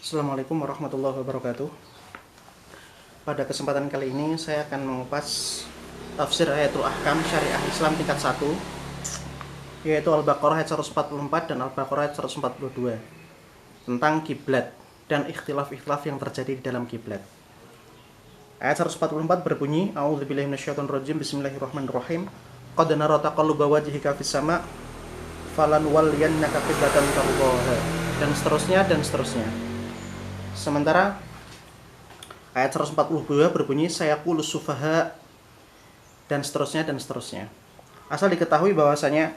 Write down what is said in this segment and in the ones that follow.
Assalamualaikum warahmatullahi wabarakatuh. Pada kesempatan kali ini saya akan mengupas tafsir ayatul ahkam syariah Islam tingkat 1, yaitu Al-Baqarah ayat 144 dan Al-Baqarah ayat 142 tentang kiblat dan ikhtilaf-ikhtilaf yang terjadi di dalam kiblat. Ayat 144 berbunyi, A'udzubillahi minasyaitonirrajim, Bismillahirrahmanirrahim. Qad nara taqalluba wajhika fis sama' falanwalliyannaka qiblatan tardhaha, dan seterusnya dan seterusnya. Sementara ayat 142 berbunyi sayaqulus sufaha, dan seterusnya dan seterusnya. Asal diketahui bahwasanya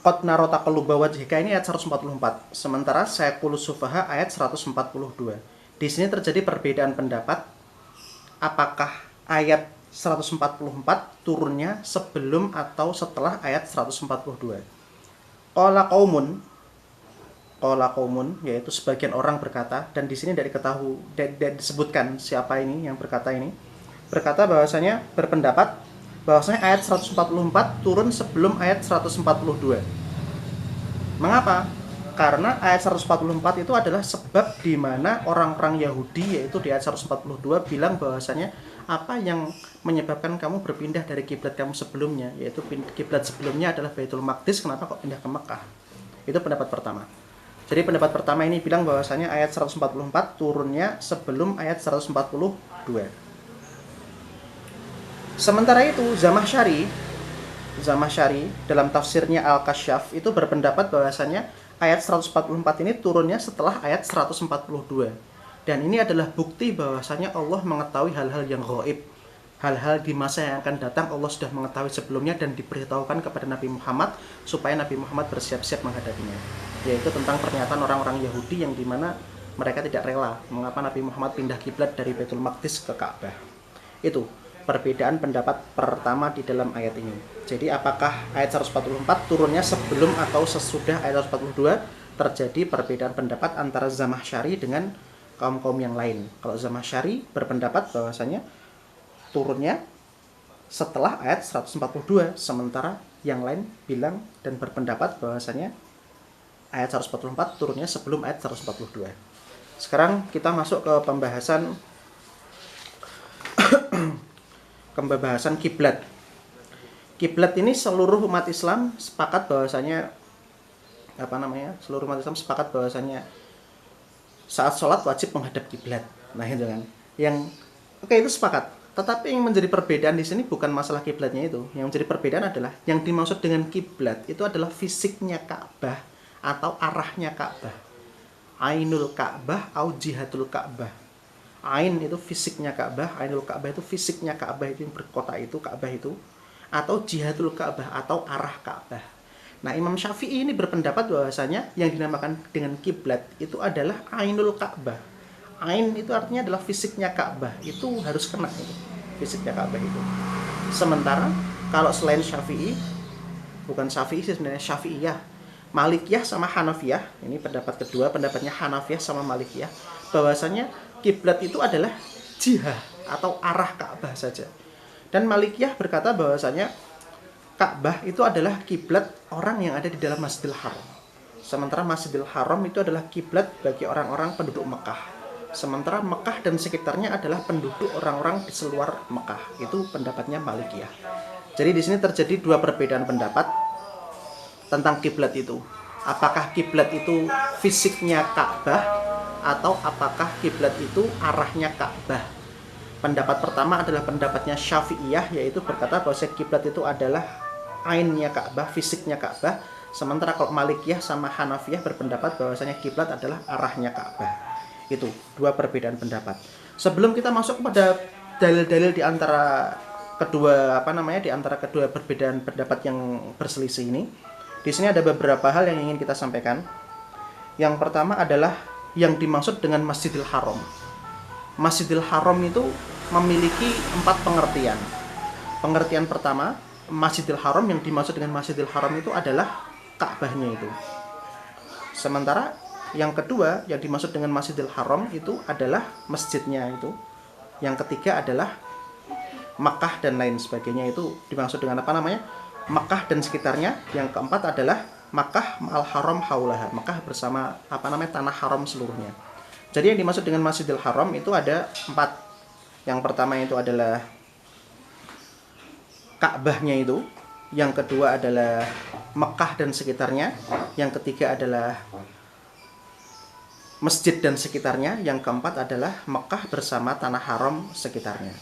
qad nara taqalluba wajhika ini ayat 144, sementara sayaqulus sufaha ayat 142. Di sini terjadi perbedaan pendapat apakah ayat 144 turunnya sebelum atau setelah ayat 142. Qala qaumun, yaitu sebagian orang berkata, dan di sini tidak diketahui dan disebutkan siapa ini yang berkata ini, berkata bahwasanya berpendapat bahwasanya ayat 144 turun sebelum ayat 142. Mengapa? Karena ayat 144 itu adalah sebab di mana orang-orang Yahudi, yaitu di ayat 142 bilang bahwasanya apa yang menyebabkan kamu berpindah dari kiblat kamu sebelumnya, yaitu kiblat sebelumnya adalah Baitul Maqdis, kenapa kok pindah ke Mekah? Itu pendapat pertama. Jadi pendapat pertama ini bilang bahwasanya ayat 144 turunnya sebelum ayat 142. Sementara itu Zamakhsyari dalam tafsirnya Al-Kasyaf itu berpendapat bahwasanya ayat 144 ini turunnya setelah ayat 142. Dan ini adalah bukti bahwasanya Allah mengetahui hal-hal yang gaib. Hal-hal di masa yang akan datang Allah sudah mengetahui sebelumnya dan diberitahukan kepada Nabi Muhammad supaya Nabi Muhammad bersiap-siap menghadapinya. Yaitu tentang pernyataan orang-orang Yahudi yang dimana mereka tidak rela mengapa Nabi Muhammad pindah kiblat dari Baitul Maqdis ke Ka'bah. Itu perbedaan pendapat pertama di dalam ayat ini. Jadi apakah ayat 144 turunnya sebelum atau sesudah ayat 142? Terjadi perbedaan pendapat antara Zamakhsyari dengan kaum-kaum yang lain. Kalau Zamakhsyari berpendapat bahwasanya turunnya setelah ayat 142, sementara yang lain bilang dan berpendapat bahwasanya ayat 144 turunnya sebelum ayat 142. Sekarang kita masuk ke pembahasan kiblat. Kiblat ini seluruh umat Islam sepakat bahwasanya seluruh umat Islam sepakat bahwasanya saat sholat wajib menghadap kiblat. Nah, itu kan. Itu sepakat. Tetapi yang menjadi perbedaan di sini bukan masalah kiblatnya itu. Yang menjadi perbedaan adalah yang dimaksud dengan kiblat itu adalah fisiknya Ka'bah atau arahnya Ka'bah. Ainul Ka'bah atau jihatul Ka'bah. Ain itu fisiknya Ka'bah, Ainul Ka'bah itu fisiknya Ka'bah itu yang berkota itu Ka'bah itu, atau jihatul Ka'bah atau arah Ka'bah. Nah, Imam Syafi'i ini berpendapat bahwasanya yang dinamakan dengan kiblat itu adalah Ainul Ka'bah. Ain itu artinya adalah fisiknya Ka'bah, itu harus kena itu, fisiknya Ka'bah itu. Sementara kalau selain Syafi'i, bukan Syafi'i sih sebenarnya, Syafi'iyah, Malikiyah sama Hanafiyah, ini pendapat kedua, pendapatnya Hanafiyah sama Malikiyah, bahwasanya kiblat itu adalah jihah atau arah Ka'bah saja. Dan Malikiyah berkata bahwasanya Ka'bah itu adalah kiblat orang yang ada di dalam Masjidil Haram. Sementara Masjidil Haram itu adalah kiblat bagi orang-orang penduduk Mekah. Sementara Mekah dan sekitarnya adalah penduduk orang-orang di seluar Mekah. Itu pendapatnya Malikiyah. Jadi di sini terjadi dua perbedaan pendapat tentang kiblat itu. Apakah kiblat itu fisiknya Ka'bah atau apakah kiblat itu arahnya Ka'bah? Pendapat pertama adalah pendapatnya Syafi'iyah, yaitu berkata bahwa kiblat itu adalah ainnya Ka'bah, fisiknya Ka'bah. Sementara kalau Malikiyah sama Hanafiyah berpendapat bahwasanya kiblat adalah arahnya Ka'bah. Itu dua perbedaan pendapat. Sebelum kita masuk pada dalil-dalil di antara kedua perbedaan pendapat yang berselisih ini, di sini ada beberapa hal yang ingin kita sampaikan. Yang pertama adalah yang dimaksud dengan Masjidil Haram. Masjidil Haram itu memiliki 4 pengertian. Pengertian pertama, Masjidil Haram, yang dimaksud dengan Masjidil Haram itu adalah Ka'bahnya itu. Sementara yang kedua, yang dimaksud dengan Masjidil Haram itu adalah masjidnya itu. Yang ketiga adalah Makkah dan lain sebagainya, itu dimaksud dengan Makkah dan sekitarnya. Yang keempat adalah Makkah al-Haram haulaha, Makkah bersama tanah haram seluruhnya. Jadi yang dimaksud dengan Masjidil Haram itu ada 4. Yang pertama itu adalah Ka'bahnya itu, yang kedua adalah Mekah dan sekitarnya, yang ketiga adalah masjid dan sekitarnya, yang keempat adalah Mekah bersama tanah haram sekitarnya.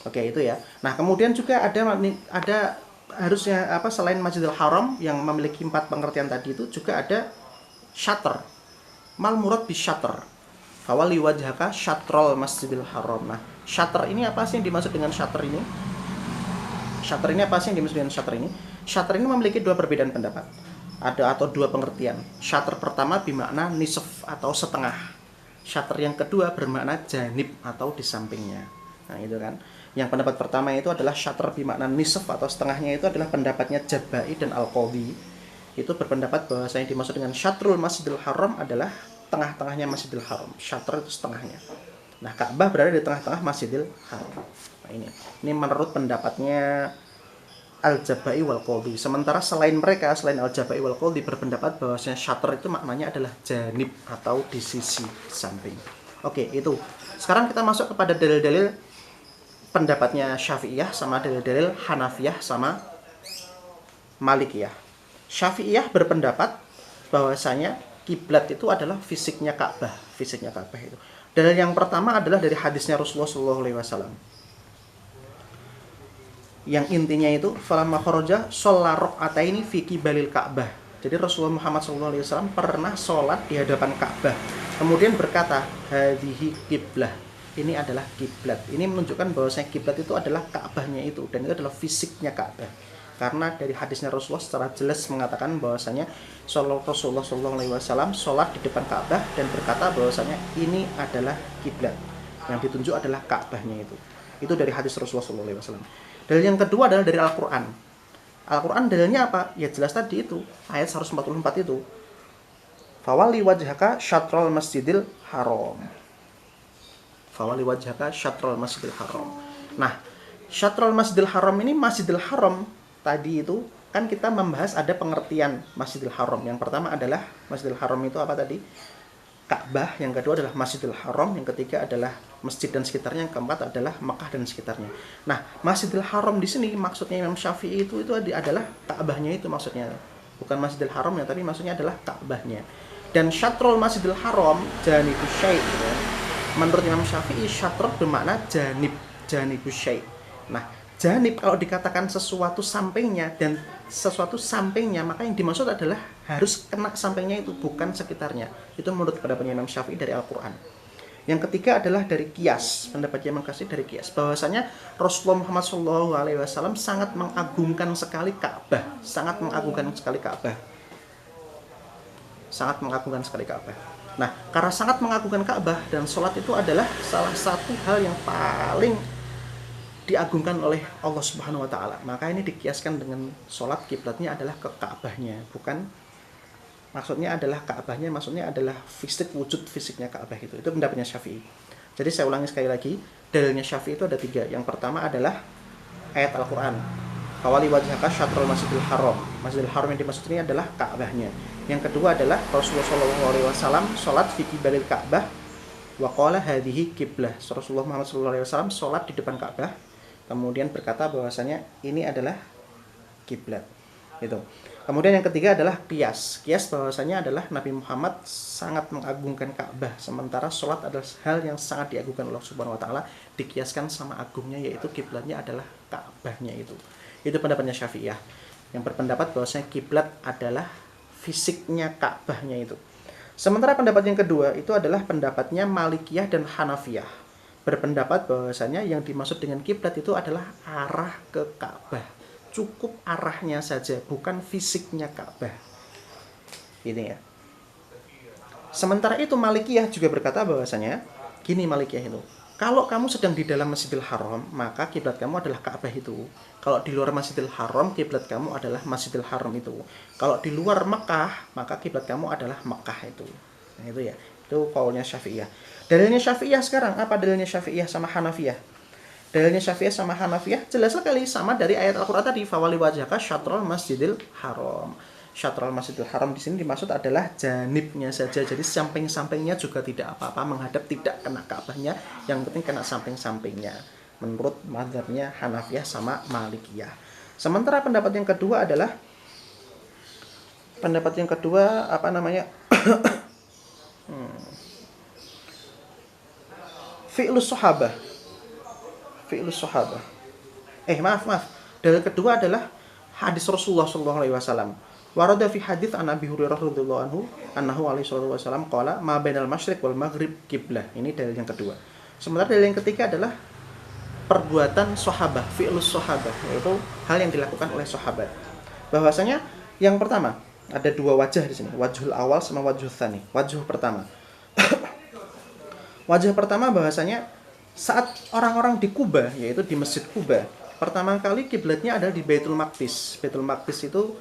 Oke, itu ya. Nah, kemudian juga ada harusnya selain Masjidil Haram yang memiliki 4 pengertian tadi itu juga ada syatr. Mal murad bi syatr. Fawali wajhaka syatrol Masjidil Haram. Nah, syatr ini apa sih yang dimaksud dengan syatr ini? Syatr ini apa sih yang dimaksud dengan syatr ini? Syatr ini memiliki 2 perbedaan pendapat. Atau 2 pengertian. Syatr pertama bermakna nisf atau setengah. Syatr yang kedua bermakna janib atau di sampingnya. Nah, itu kan. Yang pendapat pertama itu adalah syatr bermakna nisf atau setengahnya, itu adalah pendapatnya Jabai dan Al-Qadhi. Itu berpendapat bahwa yang dimaksud dengan syatrul Masjidil Haram adalah tengah-tengahnya Masjidil Haram. Syatr itu setengahnya. Nah, Ka'bah berada di tengah-tengah Masjidil Haram. Nah, ini menurut pendapatnya Al-Jabai wal Qadhi. Sementara selain mereka, selain Al-Jabai wal Qadhi berpendapat bahwasanya syatr itu maknanya adalah janib atau di sisi samping. Oke, itu. Sekarang kita masuk kepada dalil-dalil pendapatnya Syafi'iyah sama dalil-dalil Hanafiyah sama Malikiyah. Syafi'iyah berpendapat bahwasanya kiblat itu adalah fisiknya Ka'bah, itu. Dalil yang pertama adalah dari hadisnya Rasulullah SAW. Yang intinya itu falamma kharaja shalla rak'ataini fi qibalil Ka'bah. Jadi Rasulullah Muhammad SAW pernah sholat di hadapan Ka'bah. Kemudian berkata, hadhihi qiblah. Ini adalah kiblat. Ini menunjukkan bahwasanya kiblat itu adalah Ka'bahnya itu, dan itu adalah fisiknya Ka'bah. Karena dari hadisnya Rasulullah secara jelas mengatakan bahwasanya Rasulullah SAW sholat di depan Ka'bah dan berkata bahwasanya ini adalah kiblat. Yang ditunjuk adalah Ka'bahnya itu. Itu dari hadis Rasulullah SAW. Dalil yang kedua adalah dari Al-Quran. Al-Quran dalilnya apa? Ya jelas tadi itu, ayat 144 itu. Fawali wajhaka syatrul Masjidil Haram. Fawali wajhaka syatrul Masjidil Haram. Nah, syatrul Masjidil Haram ini, Masjidil Haram tadi itu kan kita membahas ada pengertian Masjidil Haram. Yang pertama adalah Masjidil Haram itu apa tadi? Ka'bah, yang kedua adalah Masjidil Haram, yang ketiga adalah masjid dan sekitarnya, yang keempat adalah Mekah dan sekitarnya. Nah, Masjidil Haram di sini maksudnya Imam Syafi'i itu adalah Ka'bahnya itu maksudnya. Bukan Masjidil Haram ya, tapi maksudnya adalah Ka'bahnya. Dan syatrul Masjidil Haram janibus syai'. Ya. Menurut Imam Syafi'i, syatr bermakna janibus syai'. Nah, janib kalau dikatakan sesuatu sampingnya, dan sesuatu sampingnya, maka yang dimaksud adalah harus kena sampingnya itu, bukan sekitarnya. Itu menurut pendapat Imam Syafi'i dari Al-Quran. Yang ketiga adalah dari qiyas, pendapat Imam Kasih dari qiyas, bahwasanya Rasulullah Muhammad SAW sangat mengagungkan sekali Ka'bah, sangat mengagungkan sekali Ka'bah. Nah, karena sangat mengagungkan Ka'bah dan sholat itu adalah salah satu hal yang paling diagungkan oleh Allah Subhanahu wa taala. Maka ini dikiaskan dengan sholat, kiblatnya adalah ke Ka'bahnya, bukan maksudnya adalah Ka'bahnya, maksudnya adalah fisik, wujud fisiknya Ka'bah itu. Itu pendapatnya Syafi'i. Jadi saya ulangi sekali lagi, dalilnya Syafi'i itu ada 3. Yang pertama adalah ayat Al-Qur'an. Fawali wajhaka syatrul Masjidil Haram. Masjidil Haram yang dimaksud ini adalah Ka'bahnya. Yang kedua adalah Rasulullah SAW sholat fi qibalil Ka'bah wa qala hadhihi qiblah. Rasulullah Muhammad SAW sholat di depan Ka'bah, kemudian berkata bahwasanya ini adalah kiblat. Itu. Kemudian yang ketiga adalah qiyas. Qiyas bahwasanya adalah Nabi Muhammad sangat mengagungkan Ka'bah, sementara sholat adalah hal yang sangat diagungkan Allah Subhanahu wa taala, dikiaskan sama agungnya, yaitu kiblatnya adalah Ka'bahnya itu. Itu pendapatnya Syafi'iyah, yang berpendapat bahwasanya kiblat adalah fisiknya Ka'bahnya itu. Sementara pendapat yang kedua itu adalah pendapatnya Malikiyah dan Hanafiyah, berpendapat bahwasanya yang dimaksud dengan kiblat itu adalah arah ke Ka'bah. Cukup arahnya saja, bukan fisiknya Ka'bah. Ini ya. Sementara itu Malikiyah juga berkata bahwasanya gini, Malikiyah itu, kalau kamu sedang di dalam Masjidil Haram, maka kiblat kamu adalah Ka'bah itu. Kalau di luar Masjidil Haram, kiblat kamu adalah Masjidil Haram itu. Kalau di luar Mekah, maka kiblat kamu adalah Mekah itu. Nah, itu ya. Itu qaulnya Syafi'iyah. Dalilnya Syafi'iyah sekarang, apa dalilnya Syafi'iyah sama Hanafiyah? Dalilnya Syafi'iyah sama Hanafiyah jelas sekali sama dari ayat Al-Qur'an tadi, fawali wajhaka syatrul Masjidil Haram. Syatral Masjidil Haram di sini dimaksud adalah janibnya saja. Jadi samping-sampingnya juga tidak apa-apa, menghadap tidak kena Ka'bahnya, yang penting kena samping-sampingnya. Menurut mazhabnya Hanafiyah sama Malikiyah. Sementara pendapat yang kedua adalah fi'lus sahabah. Maaf. Dalil kedua adalah hadis Rasulullah sallallahu alaihi wasallam. Warada fi hadits an Abi Hurairah radhiyallahu anhu annahu alaihi wasallam qala ma bainal masyriq wal maghrib qiblah. Ini dalil yang kedua. Sementara dalil yang ketiga adalah perbuatan sahabat, fi'lus sahabat, yaitu hal yang dilakukan oleh sahabat. Bahwasanya yang pertama, ada dua wajah di sini, wajhul awal sama wajhul tsani. Wajh pertama. Wajah pertama bahwasanya saat orang-orang di Kuba, yaitu di Masjid Kuba, pertama kali kiblatnya adalah di Baitul Maqdis. Baitul Maqdis itu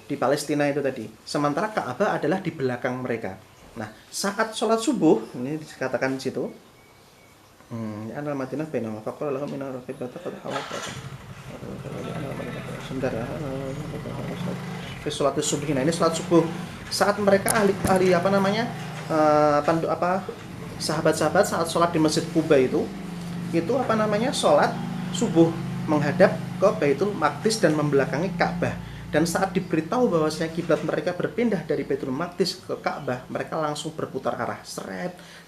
di Palestina itu tadi. Sementara Ka'bah adalah di belakang mereka. Nah, saat sholat subuh, ini dikatakan di situ, Madinah bainahuma faqala lahum inna rabbaka qad hawata. Sebentar ya. Sholat subuh. Nah, ini sholat subuh. Saat mereka ahli sahabat-sahabat saat sholat di Masjid Kuba itu sholat subuh menghadap ke Baitul Maqdis dan membelakangi Ka'bah. Dan saat diberitahu bahwasanya kiblat mereka berpindah dari Baitul Maqdis ke Ka'bah, mereka langsung berputar arah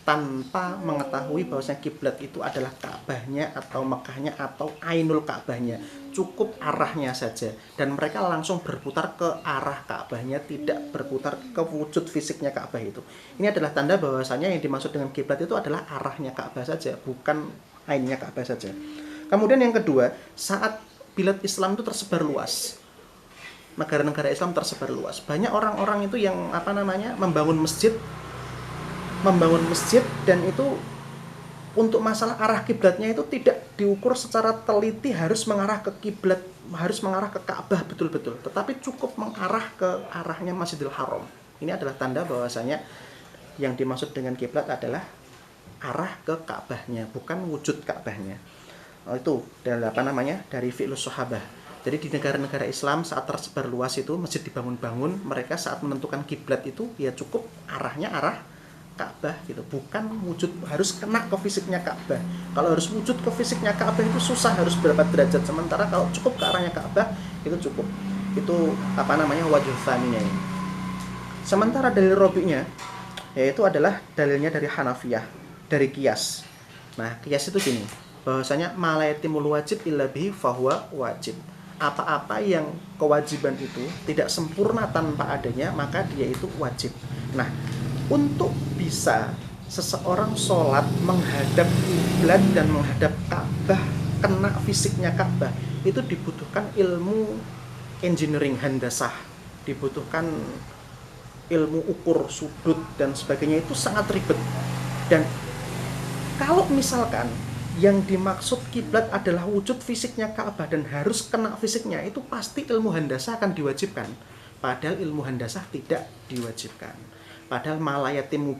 tanpa mengetahui bahwasanya kiblat itu adalah Ka'bahnya atau Mekahnya atau Ainul Ka'bahnya. Cukup arahnya saja dan mereka langsung berputar ke arah Ka'bahnya, tidak berputar ke wujud fisiknya Ka'bah itu. Ini adalah tanda bahwasanya yang dimaksud dengan kiblat itu adalah arahnya Ka'bah saja, bukan ainnya Ka'bah saja. Kemudian yang kedua, saat bilad Islam itu tersebar luas, negara-negara Islam tersebar luas, banyak orang-orang itu yang membangun masjid dan itu untuk masalah arah kiblatnya itu tidak diukur secara teliti harus mengarah ke kiblat, harus mengarah ke Ka'bah betul-betul, tetapi cukup mengarah ke arahnya Masjidil Haram. Ini adalah tanda bahwasanya yang dimaksud dengan kiblat adalah arah ke Ka'bahnya, bukan wujud Ka'bahnya. Itu dari fi'lus sahabah. Jadi di negara-negara Islam saat tersebar luas itu masjid dibangun-bangun, mereka saat menentukan kiblat itu ya cukup arahnya arah Ka'bah gitu, bukan wujud harus kena ke fisiknya Ka'bah. Kalau harus wujud ke fisiknya Ka'bah itu susah, harus berapa derajat. Sementara kalau cukup ke arahnya Ka'bah itu cukup. Itu wajh tsaninya ini. Sementara dalil rabi'nya yaitu adalah dalilnya dari Hanafiyah, dari qiyas. Nah, qiyas itu gini, bahwasanya ma la yatimul wajib illa bihi fahuwa wajib. Apa-apa yang kewajiban itu tidak sempurna tanpa adanya, maka dia itu wajib. Nah, untuk bisa seseorang sholat menghadap kiblat dan menghadap Ka'bah, kena fisiknya Ka'bah, itu dibutuhkan ilmu engineering handasah, dibutuhkan ilmu ukur sudut dan sebagainya, itu sangat ribet. Dan kalau misalkan yang dimaksud kiblat adalah wujud fisiknya Ka'bah dan harus kena fisiknya, itu pasti ilmu handasah akan diwajibkan. Padahal ilmu handasah tidak diwajibkan. Padahal malayatimul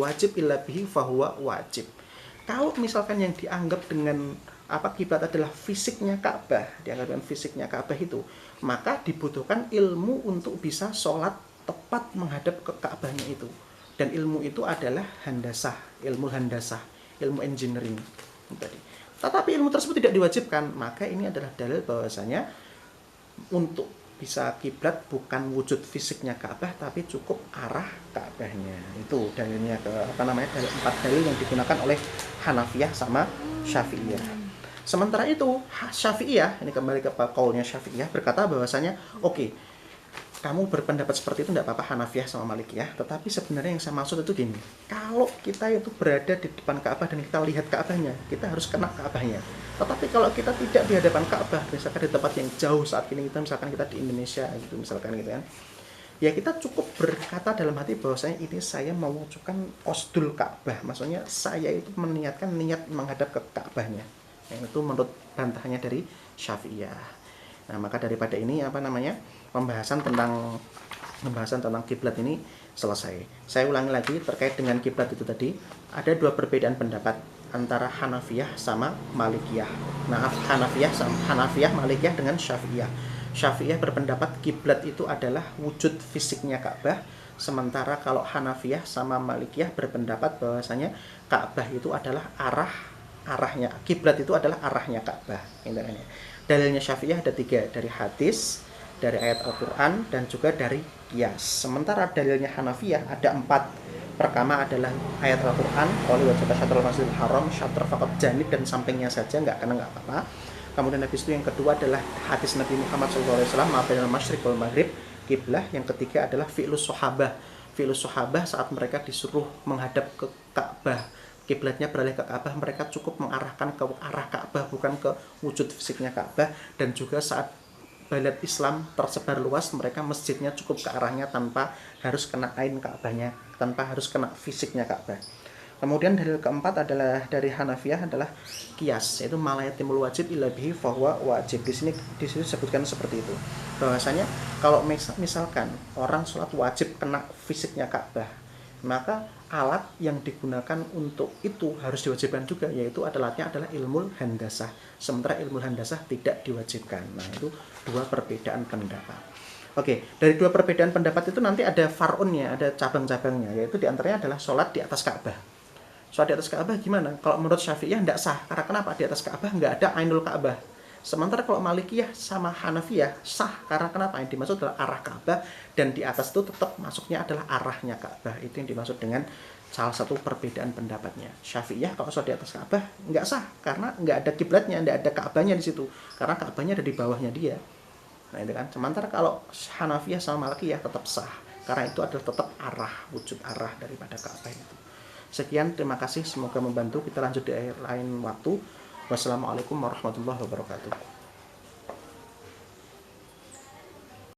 wajib illa bihi fahuwa wajib. Kalau misalkan yang dianggap dengan kiblat adalah fisiknya Ka'bah, dianggap dengan fisiknya Ka'bah itu, maka dibutuhkan ilmu untuk bisa sholat tepat menghadap ke Ka'bahnya itu. Dan ilmu itu adalah handasah, ilmu handasah, ilmu engineering tadi. Tetapi ilmu tersebut tidak diwajibkan, maka ini adalah dalil bahwasanya untuk bisa kiblat bukan wujud fisiknya Ka'bah, tapi cukup arah Ka'bahnya. Itu dalilnya dalil 4 dalil yang digunakan oleh Hanafiyah sama Syafi'iyah. Sementara itu Syafi'iyah, ini kembali ke qaulnya Syafi'iyah, berkata bahwasanya kamu berpendapat seperti itu tidak apa-apa Hanafiyah sama Malikiyah, tetapi sebenarnya yang saya maksud itu gini, kalau kita itu berada di depan Ka'bah dan kita lihat Ka'bahnya, kita harus kena Ka'bahnya. Tetapi kalau kita tidak di hadapan Ka'bah, misalkan di tempat yang jauh saat ini, misalkan kita di Indonesia gitu, misalkan gitu kan, ya kita cukup berkata dalam hati bahwasanya ini saya mewujudkan qasdul Ka'bah, maksudnya saya itu meniatkan niat menghadap ke Ka'bahnya. Yang itu menurut bantahannya dari Syafi'iyah. Nah, maka daripada ini pembahasan tentang kiblat ini selesai. Saya ulangi lagi terkait dengan kiblat itu tadi, ada dua perbedaan pendapat antara Hanafiyah sama Malikiyah. Nah, Hanafiyah, Malikiyah dengan Syafi'iyah. Syafi'iyah berpendapat kiblat itu adalah wujud fisiknya Ka'bah, sementara kalau Hanafiyah sama Malikiyah berpendapat bahwasanya Ka'bah itu adalah arahnya, kiblat itu adalah arahnya Ka'bah. Dalilnya Syafi'iyah ada 3, dari hadis, dari ayat Al-Quran, dan juga dari qiyas. Sementara dalilnya Hanafiyah ada 4. Pertama adalah ayat Al-Quran, qali wajib syatrul masjidil haram, syatr faqat janib, dan sampingnya saja, nggak apa-apa. Kemudian habis itu yang kedua adalah hadis Nabi Muhammad SAW, ma'bainal masyriq wal maghrib, kiblah. Yang ketiga adalah fi'lus sahabah. Fi'lus sahabah saat mereka disuruh menghadap ke Ka'bah, kiblatnya beralih ke Ka'bah, mereka cukup mengarahkan ke arah Ka'bah, bukan ke wujud fisiknya Ka'bah. Dan juga saat balad Islam tersebar luas, mereka masjidnya cukup ke arahnya tanpa harus kena ain Ka'bahnya, tanpa harus kena fisiknya Ka'bah. Kemudian dalil keempat adalah dari Hanafiyah adalah qiyas, yaitu malayatimul wajib illa bihi fahuwa wajib. Di sini disebutkan seperti itu. Bahwasanya kalau misalkan orang sholat wajib kena fisiknya Ka'bah, maka alat yang digunakan untuk itu harus diwajibkan juga, yaitu alatnya adalah ilmu handasah. Sementara ilmu handasah tidak diwajibkan. Nah, itu 2 perbedaan pendapat. Oke, dari 2 perbedaan pendapat itu nanti ada far'unnya, ada cabang-cabangnya, yaitu diantaranya adalah sholat di atas Ka'bah. Sholat di atas Ka'bah gimana? Kalau menurut Syafi'iyah tidak sah. Karena kenapa? Di atas Ka'bah nggak ada ainul Ka'bah. Sementara kalau Malikiyah sama Hanafiyah sah. Karena kenapa? Yang dimaksud adalah arah Ka'bah, dan di atas itu tetap masuknya adalah arahnya Ka'bah. Itu yang dimaksud dengan salah satu perbedaan pendapatnya. Syafi'iyah kalau sholat di atas Ka'bah nggak sah, karena nggak ada kiblatnya, nggak ada Ka'bahnya di situ. Karena Ka'bahnya ada di bawahnya dia. Nah, itu kan. Sementara kalau Hanafiyah sama Malikiyah tetap sah, karena itu adalah tetap arah, wujud arah daripada Ka'bah itu. Sekian, terima kasih, semoga membantu. Kita lanjut di lain waktu. Wassalamualaikum warahmatullahi wabarakatuh.